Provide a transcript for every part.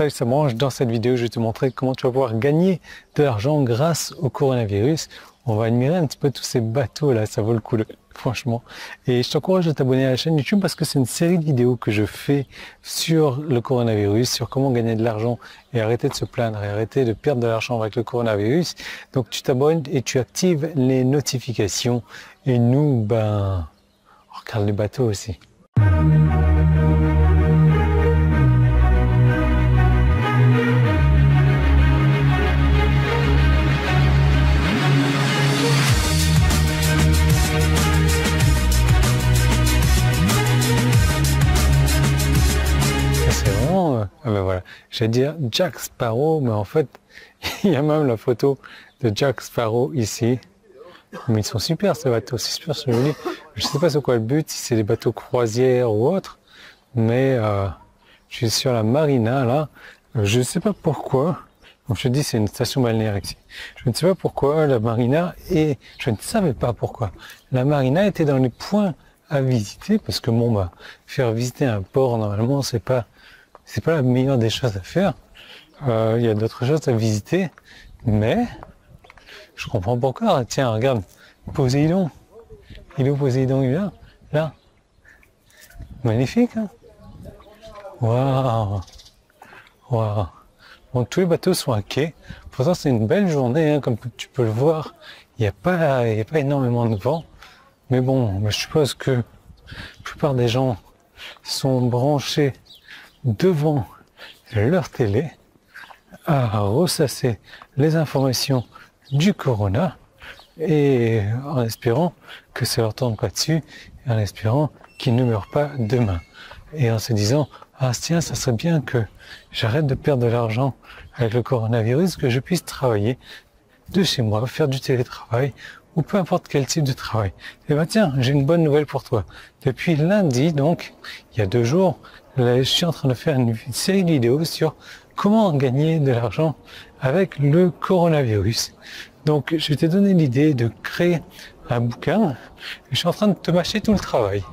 Salut, ça mange. Dans cette vidéo, je vais te montrer comment tu vas pouvoir gagner de l'argent grâce au coronavirus. On va admirer un petit peu tous ces bateaux là, ça vaut le coup, franchement. Et je t'encourage à t'abonner à la chaîne YouTube parce que c'est une série de vidéos que je fais sur le coronavirus, sur comment gagner de l'argent et arrêter de se plaindre et arrêter de perdre de l'argent avec le coronavirus. Donc tu t'abonnes et tu actives les notifications. Et nous, on regarde les bateaux aussi. C'est vraiment, voilà, j'allais dire Jack Sparrow, mais en fait, il y a même la photo de Jack Sparrow ici. Mais ils sont super ces bateaux, c'est super joli. Je sais pas c'est quoi le but, si c'est des bateaux croisières ou autre, mais je suis sur la marina là. Je sais pas pourquoi. Comme je te dis, c'est une station balnéaire ici. Je ne sais pas pourquoi la marina je ne savais pas pourquoi. La marina était dans les points à visiter parce que faire visiter un port normalement c'est pas la meilleure des choses à faire. Il y a d'autres choses à visiter, mais je comprends pas encore. Tiens, regarde, Poséidon. Il est où Poséidon? Il est là. Là. Magnifique, hein? Waouh. Waouh. Bon, tous les bateaux sont à quai. Pourtant, c'est une belle journée, hein, comme tu peux le voir. Il n'y a pas énormément de vent. Mais bon, je suppose que la plupart des gens sont branchés devant leur télé à ressasser les informations du corona et en espérant que ça leur tombe pas dessus et en espérant qu'ils ne meurent pas demain et en se disant tiens, ça serait bien que j'arrête de perdre de l'argent avec le coronavirus, que je puisse travailler de chez moi, faire du télétravail ou peu importe quel type de travail. Et tiens, j'ai une bonne nouvelle pour toi. Depuis lundi, donc, il y a 2 jours, je suis en train de faire une série de vidéos sur comment gagner de l'argent avec le coronavirus. Donc, je t'ai donné l'idée de créer un bouquin. Je suis en train de te mâcher tout le travail.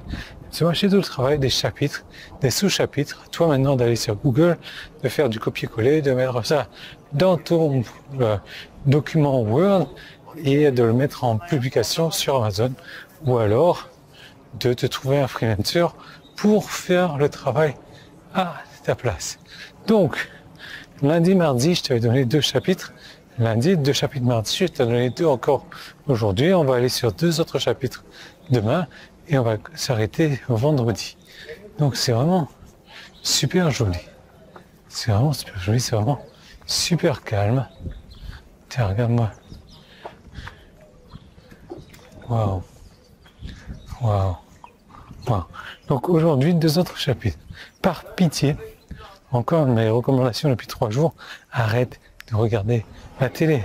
Des chapitres, des sous-chapitres. Toi maintenant d'aller sur Google, de faire du copier-coller, de mettre ça dans ton document Word et de le mettre en publication sur Amazon, ou alors de te trouver un freelancer pour faire le travail à ta place. Donc, lundi, mardi, je t'avais donné 2 chapitres. Lundi, 2 chapitres mardi, je t'ai donné 2 encore aujourd'hui. On va aller sur 2 autres chapitres demain et on va s'arrêter vendredi. Donc c'est vraiment super joli. C'est vraiment super joli, c'est vraiment super calme. Tiens, regarde-moi. Waouh. Waouh. Waouh. Donc aujourd'hui, 2 autres chapitres. Par pitié, encore mes recommandations depuis 3 jours, arrête de regarder la télé.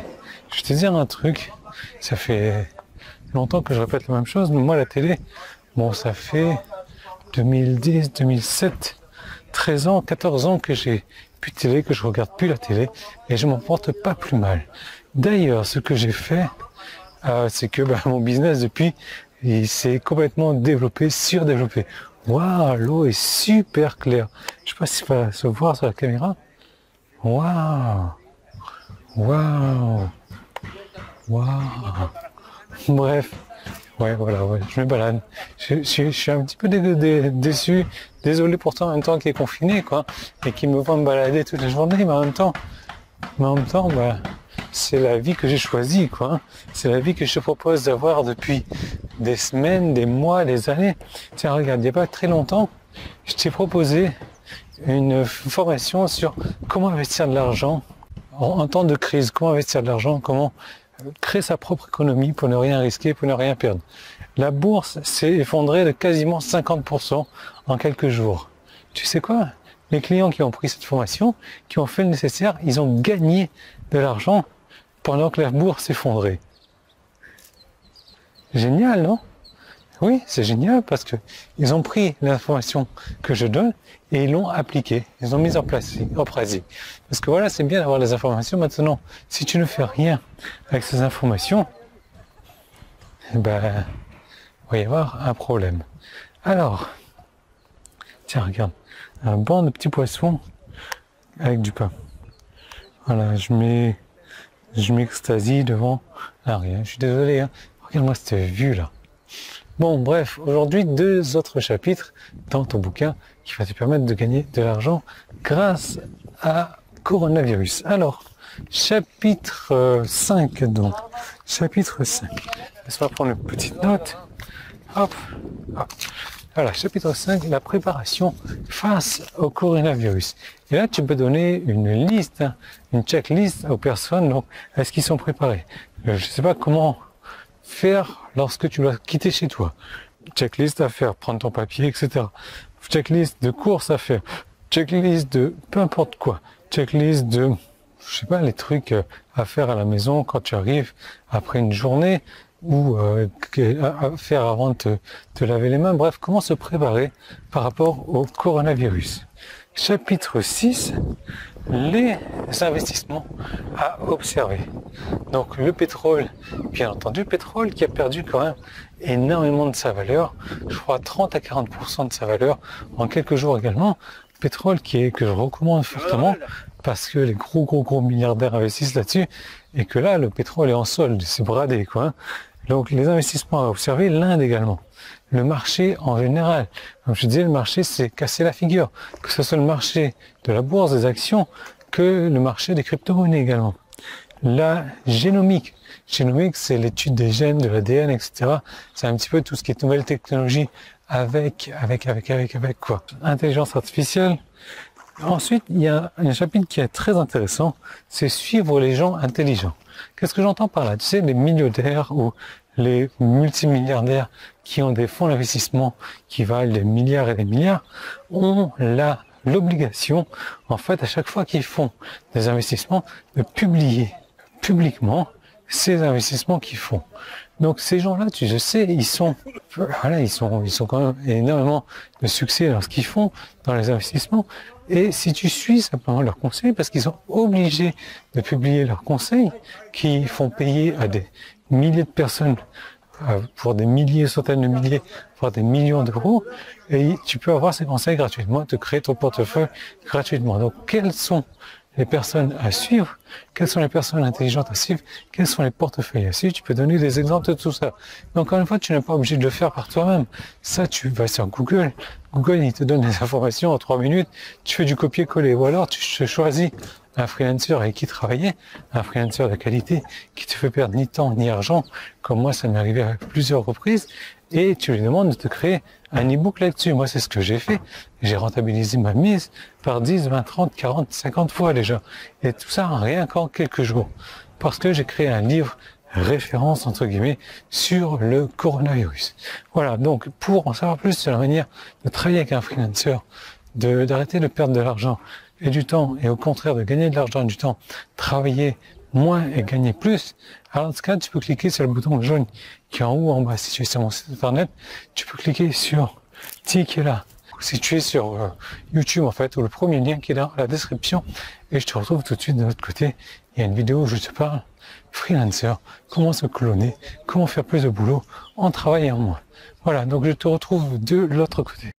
Je vais te dire un truc, ça fait longtemps que je répète la même chose, mais moi la télé, ça fait 2010, 2007, 13 ans, 14 ans que j'ai plus de télé, que je regarde plus la télé, et je m'en porte pas plus mal. D'ailleurs, ce que j'ai fait, c'est que mon business depuis, il s'est complètement surdéveloppé. Waouh, l'eau est super claire. Je sais pas si ça va se voir sur la caméra. Waouh. Waouh. Waouh. Bref. Ouais, je me balade. Je suis un petit peu déçu. Désolé pourtant en même temps qu'il est confiné, quoi. Et qu'il me voit me balader toute la journée, mais en même temps, c'est la vie que j'ai choisie, quoi. C'est la vie que je te propose d'avoir depuis des semaines, des mois, des années. Tiens, regarde, il n'y a pas très longtemps, je t'ai proposé une formation sur comment investir de l'argent en temps de crise, comment investir de l'argent, comment créer sa propre économie pour ne rien risquer, pour ne rien perdre. La bourse s'est effondrée de quasiment 50% en quelques jours. Tu sais quoi? Les clients qui ont pris cette formation, qui ont fait le nécessaire, ils ont gagné de l'argent pendant que la bourse s'effondrait. Génial, non? Oui, c'est génial parce que ils ont pris l'information que je donne et ils l'ont appliquée. Ils ont mis en pratique. Parce que voilà, c'est bien d'avoir les informations. Maintenant, si tu ne fais rien avec ces informations, il va y avoir un problème. Alors, tiens, regarde, un banc de petits poissons avec du pain. Voilà, je m'extasie devant rien. Je suis désolé, hein. Regarde-moi cette vue là. Bon, bref, aujourd'hui, 2 autres chapitres dans ton bouquin qui va te permettre de gagner de l'argent grâce à coronavirus. Alors, chapitre 5 donc. Chapitre 5. Laisse-moi prendre une petite note. Hop, hop. Voilà, chapitre 5, la préparation face au coronavirus. Et là, tu peux donner une liste, hein, une checklist aux personnes. Donc, est-ce qu'ils sont préparés? Je ne sais pas comment faire lorsque tu dois quitter chez toi. Checklist à faire, prendre ton papier, etc. Checklist de courses à faire. Checklist de peu importe quoi. Checklist de, je sais pas, les trucs à faire à la maison quand tu arrives après une journée ou à faire avant de te laver les mains. Bref, comment se préparer par rapport au coronavirus. Chapitre 6, les investissements à observer. Donc le pétrole, bien entendu, le pétrole qui a perdu quand même énormément de sa valeur, je crois 30 à 40% de sa valeur en quelques jours également. Pétrole que je recommande fortement parce que les gros milliardaires investissent là-dessus et que là le pétrole est en solde, c'est bradé quoi. Hein. Donc les investissements à observer, l'Inde également. Le marché en général. Comme je disais, le marché c'est casser la figure. Que ce soit le marché de la bourse, des actions, que le marché des crypto-monnaies également. La génomique. Génomique, c'est l'étude des gènes, de l'ADN, etc. C'est un petit peu tout ce qui est nouvelle technologie avec quoi. Intelligence artificielle. Ensuite, il y a un chapitre qui est très intéressant, c'est suivre les gens intelligents. Qu'est-ce que j'entends par là? Tu sais, les millionnaires ou les multimilliardaires qui ont des fonds d'investissement qui valent des milliards et des milliards ont l'obligation, en fait, à chaque fois qu'ils font des investissements, de publier publiquement ces investissements qu'ils font. Donc ces gens-là, je sais, ils ont quand même énormément de succès dans ce qu'ils font, dans les investissements. Et si tu suis simplement leurs conseils, parce qu'ils sont obligés de publier leurs conseils, qui font payer à des milliers de personnes pour des milliers, centaines de milliers, voire des millions d'euros, et tu peux avoir ces conseils gratuitement, te créer ton portefeuille gratuitement. Donc quels sont les personnes à suivre, quelles sont les personnes intelligentes à suivre, quels sont les portefeuilles à suivre, tu peux donner des exemples de tout ça. Mais encore une fois, tu n'es pas obligé de le faire par toi-même. Ça, tu vas sur Google, Google, il te donne les informations en 3 minutes, tu fais du copier-coller, ou alors tu choisis un freelancer avec qui travailler, un freelancer de qualité, qui te fait perdre ni temps ni argent, comme moi, ça m'est arrivé à plusieurs reprises, et tu lui demandes de te créer un e-book là-dessus. Moi, c'est ce que j'ai fait. J'ai rentabilisé ma mise par 10, 20, 30, 40, 50 fois déjà. Et tout ça, rien qu'en quelques jours. Parce que j'ai créé un livre référence, entre guillemets, sur le coronavirus. Voilà. Donc, pour en savoir plus sur la manière de travailler avec un freelancer, d'arrêter de perdre de l'argent et du temps, et au contraire de gagner de l'argent et du temps, travailler moins et gagner plus, alors dans ce cas, tu peux cliquer sur le bouton jaune qui est en haut, en bas. Si tu es sur mon site internet, tu peux cliquer sur qui est là. Si tu es sur YouTube, en fait, ou le premier lien qui est dans la description, et je te retrouve tout de suite de l'autre côté. Il y a une vidéo où je te parle freelancer, comment se cloner, comment faire plus de boulot en travaillant moins. Voilà, donc je te retrouve de l'autre côté.